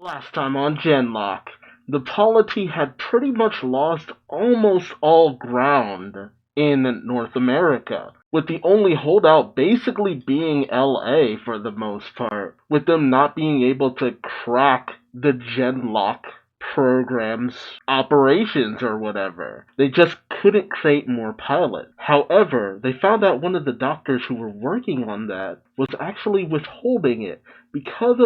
Last time on Genlock, the polity had pretty much lost almost all ground in North America, with the only holdout basically being LA for the most part, with them not being able to crack the Genlock program's operations or whatever. They just couldn't create more pilots. However, they found out one of the doctors who were working on that was actually withholding it because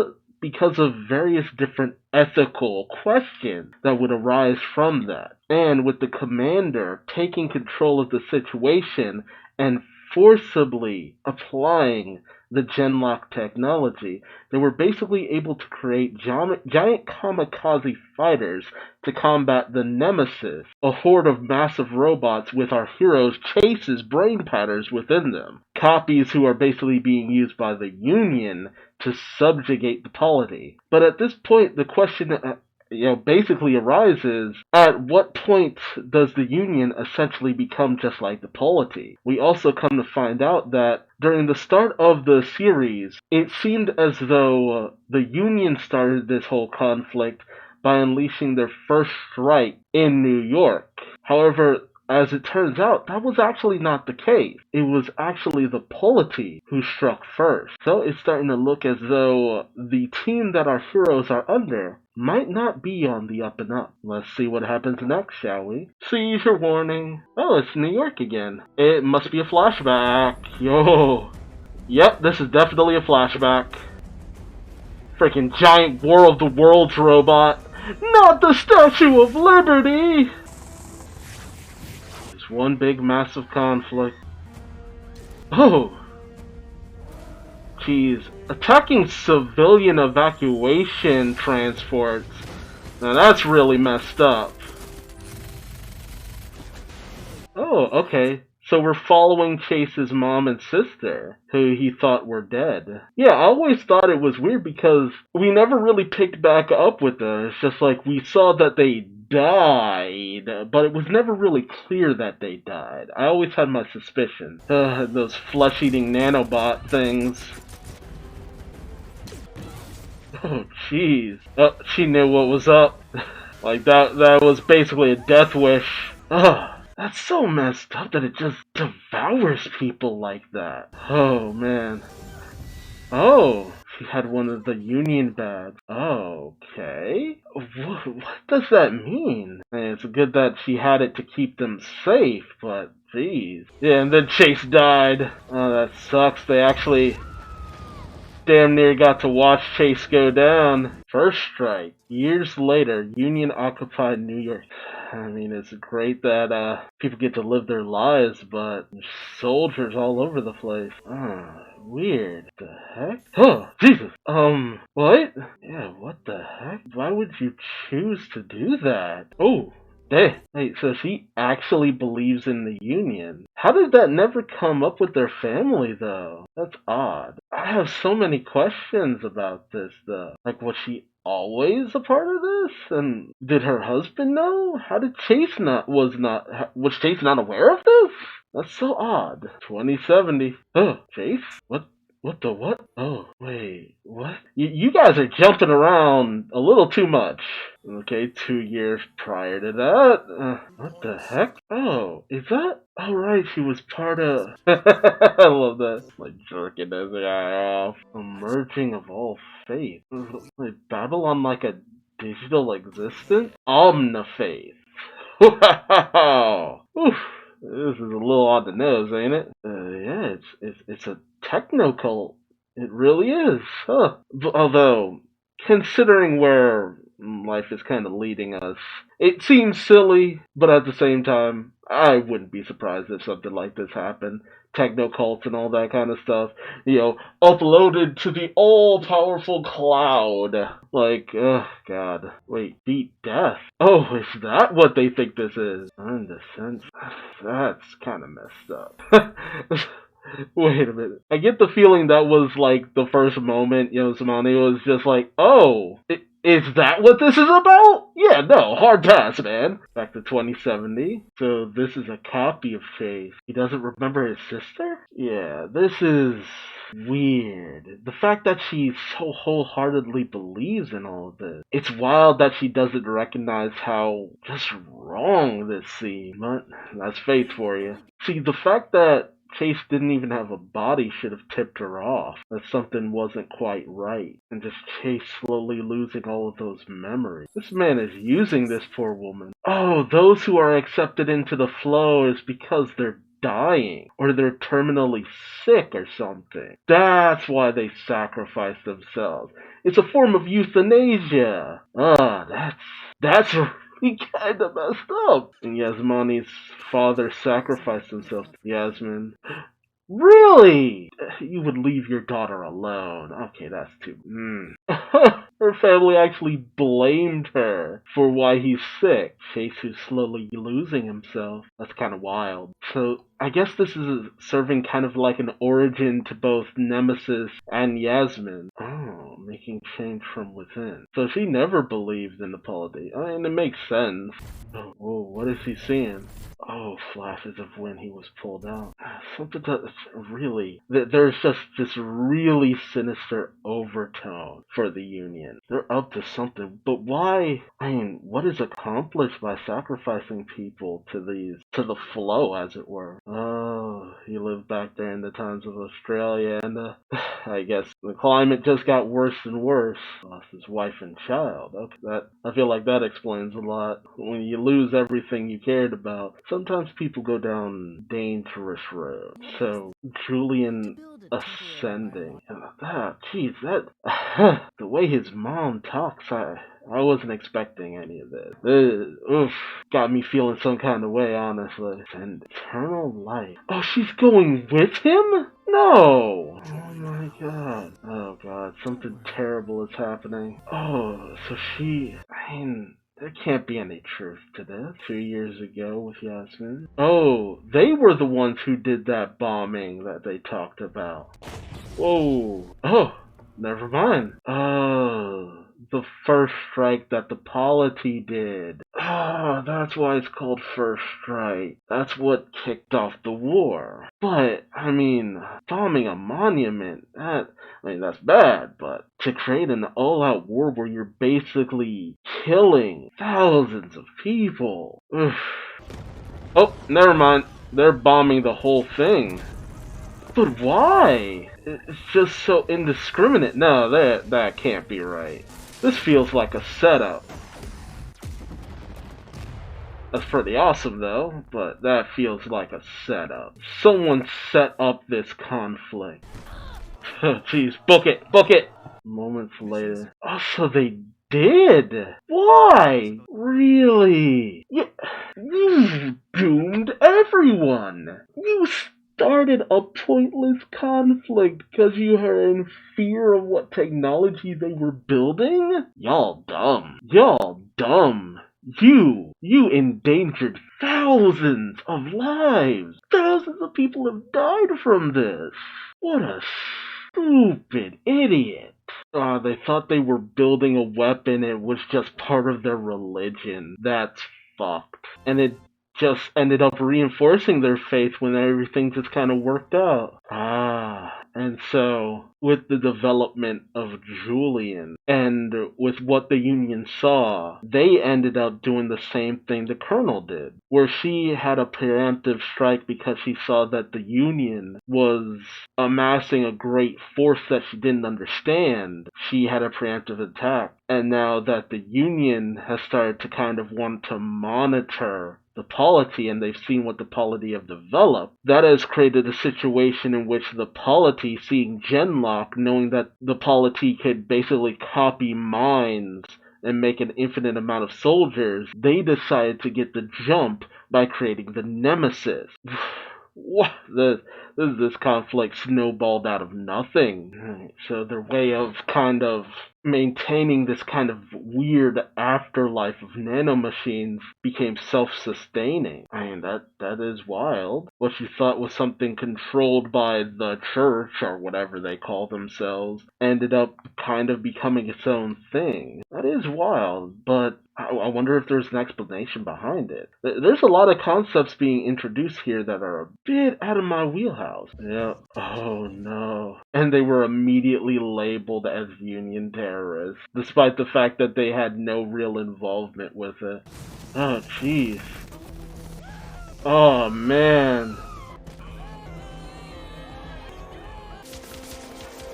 of various different ethical questions that would arise from that. And with the commander taking control of the situation and forcibly applying the Genlock technology, they were basically able to create giant kamikaze fighters to combat the Nemesis, a horde of massive robots with our heroes' Chase's brain patterns within them. Copies who are basically being used by the Union to subjugate the polity. But at this point, the question basically arises, at what point does the Union essentially become just like the polity? We also come to find out that during the start of the series, it seemed as though the Union started this whole conflict by unleashing their first strike in New York. However, as it turns out, that was actually not the case. It was actually the polity who struck first. So it's starting to look as though the team that our heroes are under might not be on the up and up. Let's see what happens next, shall we? Seizure warning. Oh, it's New York again. It must be a flashback. Yo. Yep, this is definitely a flashback. Freaking giant War of the Worlds robot. Not the Statue of Liberty! It's one big massive conflict. Oh! Jeez. Attacking civilian evacuation transports. Now that's really messed up. Oh, okay. So we're following Chase's mom and sister, who he thought were dead. Yeah, I always thought it was weird because we never really picked back up with them. It's just like we saw that they died, but it was never really clear that they died. I always had my suspicions. Those flesh-eating nanobot things. Oh, jeez. Oh, she knew what was up. Like, that was basically a death wish. Ugh. That's so messed up that it just devours people like that. Oh, man. Oh, she had one of the Union badges. Okay. What does that mean? It's good that she had it to keep them safe, but jeez. Yeah, and then Chase died. Oh, that sucks. They actually damn near got to watch Chase go down. First strike. Years later, Union-occupied New York. I mean, it's great that people get to live their lives, but there's soldiers all over the place. Weird. The heck? Oh, Jesus! What? Yeah, what the heck? Why would you choose to do that? Oh, wait, so she actually believes in the Union. How did that never come up with their family, though? That's odd. I have so many questions about this, though. Like, was she always a part of this? And did her husband know? How did was Chase not aware of this? That's so odd. 2070. Oh, Chase? What the what? Oh, wait, what? You guys are jumping around a little too much. Okay, 2 years prior to that. What the heck? Oh, is that? Oh, right, she was part of... I love that. Like, jerking this guy off. Emerging of all faith. Like, Babylon like a digital existence? Omnifaith. Wow. Oof. This is a little on the nose, ain't it? Yeah, it's a techno cult. It really is, huh? Although, considering where life is kind of leading us, it seems silly, but at the same time, I wouldn't be surprised if something like this happened. Techno cults and all that kind of stuff, uploaded to the all-powerful cloud. Like, oh god. Wait, beat death? Oh, is that what they think this is? Undescent. That's kind of messed up. Wait a minute. I get the feeling that was like the first moment, Samani was just like, oh, is that what this is about? Yeah, no, hard pass, man. Back to 2070. So this is a copy of Chase. He doesn't remember his sister? Yeah, this is weird. The fact that she so wholeheartedly believes in all of this. It's wild that she doesn't recognize how just wrong this seems. But that's faith for you. See, the fact that Chase didn't even have a body should have tipped her off that something wasn't quite right, and just Chase slowly losing all of those memories. This man is using this poor woman. Oh, those who are accepted into the flow is because they're dying or they're terminally sick or something. That's why they sacrifice themselves. It's a form of euthanasia. That's really kind of messed up. And Yasmani's father sacrificed himself to Yasmin. Really? You would leave your daughter alone. Okay, that's too. Her family actually blamed her for why he's sick. Chase is slowly losing himself. That's kind of wild. So, I guess this is serving kind of like an origin to both Nemesis and Yasmin. Oh, making change from within. So she never believed in the polity. I mean, it makes sense. Oh, what is he seeing? Oh, flashes of when he was pulled out. Something that's really... There's just this really sinister overtone for the Union. They're up to something, but why? I mean, what is accomplished by sacrificing people to the flow, as it were? Oh, he lived back there in the times of Australia, and I guess the climate just got worse and worse. Lost his wife and child. Okay, I feel like that explains a lot. When you lose everything you cared about, sometimes people go down dangerous roads. So Julian ascending, and the way his mom talks, I wasn't expecting any of this. Got me feeling some kind of way, honestly. And eternal life. Oh, she's going with him? No! Oh my god. Oh god, something terrible is happening. Oh, so there can't be any truth to this. 2 years ago with Yasmin. Oh, they were the ones who did that bombing that they talked about. Whoa. Oh, never mind. Oh, the first strike that the polity did. Ah, that's why it's called First Strike. That's what kicked off the war. But, I mean, bombing a monument, that's bad, but to create an all-out war where you're basically killing thousands of people. Oof. Oh, never mind. They're bombing the whole thing. But why? It's just so indiscriminate. No, that can't be right. This feels like a setup. That's pretty awesome though, but that feels like a setup. Someone set up this conflict. Jeez, book it! Moments later. Oh, so they did? Why? Really? You doomed everyone! You started a pointless conflict because you were in fear of what technology they were building? Y'all dumb. You endangered thousands of lives. Thousands of people have died from this. What a stupid idiot. They thought they were building a weapon. It was just part of their religion. That's fucked. And it just ended up reinforcing their faith when everything just kind of worked out. And so, with the development of Julian, and with what the Union saw, they ended up doing the same thing the Colonel did, where she had a preemptive strike because she saw that the Union was amassing a great force that she didn't understand. She had a preemptive attack, and now that the Union has started to kind of want to monitor the polity, and they've seen what the polity have developed, that has created a situation in which the polity, seeing Genlock, knowing that the polity could basically copy minds and make an infinite amount of soldiers, they decided to get the jump by creating the Nemesis. What? This conflict snowballed out of nothing. So their way of kind of maintaining this kind of weird afterlife of nanomachines became self-sustaining. I mean, that is wild. What you thought was something controlled by the church, or whatever they call themselves, ended up kind of becoming its own thing. That is wild, but I wonder if there's an explanation behind it. There's a lot of concepts being introduced here that are a bit out of my wheelhouse. jailhouse. Yeah. Oh no. And they were immediately labeled as Union terrorists, despite the fact that they had no real involvement with it. Oh jeez. Oh man.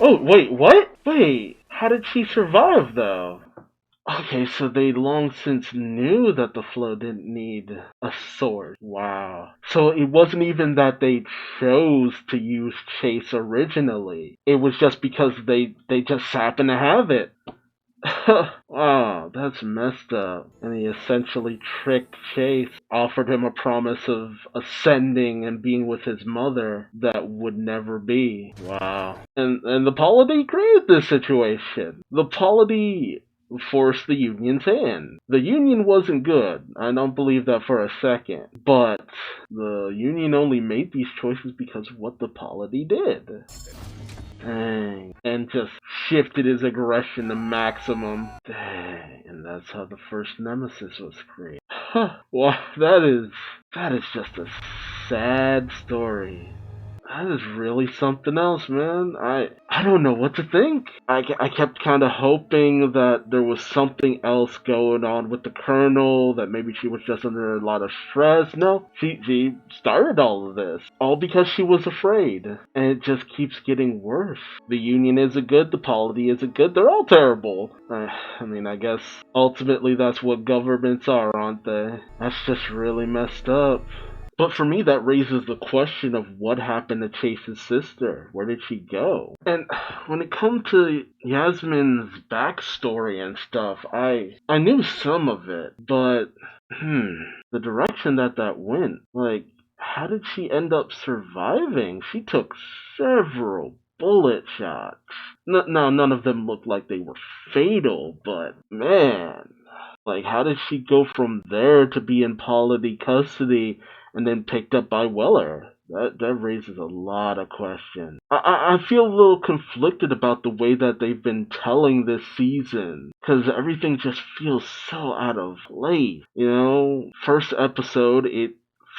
Oh wait, what? Wait, how did she survive though? Okay, so they long since knew that the Flow didn't need a sword. Wow. So it wasn't even that they chose to use Chase originally. It was just because they just happened to have it. Wow, that's messed up. And he essentially tricked Chase, offered him a promise of ascending and being with his mother that would never be. Wow. And the Polity created this situation. The Polity forced the Union's hand. The Union wasn't good. I don't believe that for a second. But the Union only made these choices because of what the Polity did. Dang. And just shifted his aggression to maximum. Dang. And that's how the first Nemesis was created. Huh. Wow, that is just a sad story. That is really something else, man. I don't know what to think. I kept kind of hoping that there was something else going on with the Colonel, that maybe she was just under a lot of stress. No, she started all of this, all because she was afraid. And it just keeps getting worse. The Union isn't good, the Polity isn't good, they're all terrible. I mean, I guess ultimately that's what governments are, aren't they? That's just really messed up. But for me, that raises the question of what happened to Chase's sister. Where did she go? And when it comes to Yasmin's backstory and stuff, I knew some of it, but the direction that went, like, how did she end up surviving? She took several bullet shots. Now, none of them looked like they were fatal, but man, like, how did she go from there to be in Polity custody and then picked up by Weller? That raises a lot of questions. I feel a little conflicted about the way that they've been telling this season, because everything just feels so out of place. You know, first episode, it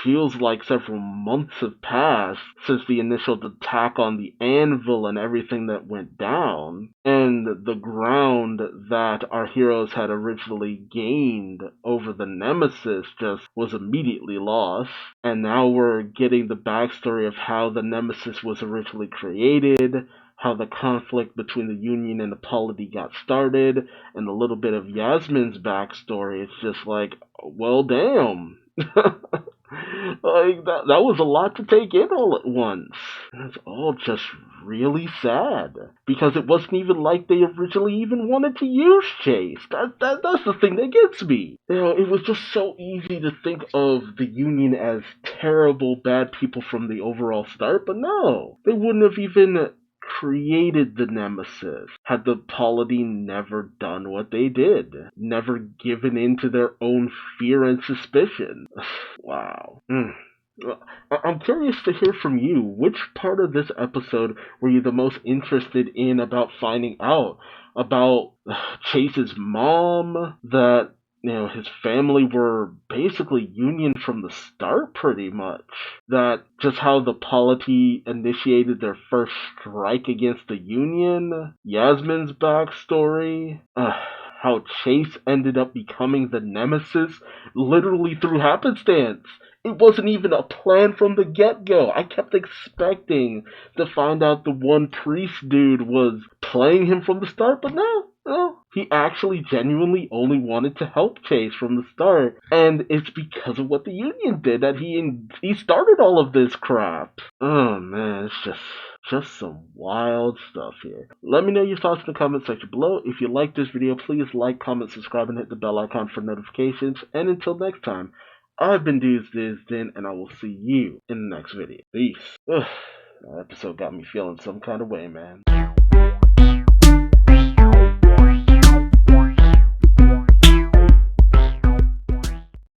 feels like several months have passed since the initial attack on the anvil and everything that went down, and the ground that our heroes had originally gained over the Nemesis just was immediately lost. And now we're getting the backstory of how the Nemesis was originally created, how the conflict between the Union and the Polity got started, and a little bit of Yasmin's backstory. It's just like, well, damn. Like, that was a lot to take in all at once. And it's all just really sad. Because it wasn't even like they originally even wanted to use Chase. That's the thing that gets me. You know, it was just so easy to think of the Union as terrible, bad people from the overall start, but no. They wouldn't have even created the Nemesis had the Polity never done what they did, never given in to their own fear and suspicion. Wow. I'm curious to hear from you. Which part of this episode were you the most interested in about finding out? About Chase's mom, that, you know, his family were basically Union from the start, pretty much. That just how the Polity initiated their first strike against the Union. Yasmin's backstory. How Chase ended up becoming the Nemesis literally through happenstance. It wasn't even a plan from the get-go. I kept expecting to find out the one priest dude was playing him from the start, but no. He actually genuinely only wanted to help Chase from the start, and it's because of what the Union did that he started all of this crap. Oh man, it's just some wild stuff here. Let me know your thoughts in the comment section below. If you like this video, please like, comment, subscribe, and hit the bell icon for notifications. And until next time, I've been Duuz-Diz-Din, and I will see you in the next video. Peace. That episode got me feeling some kind of way, man.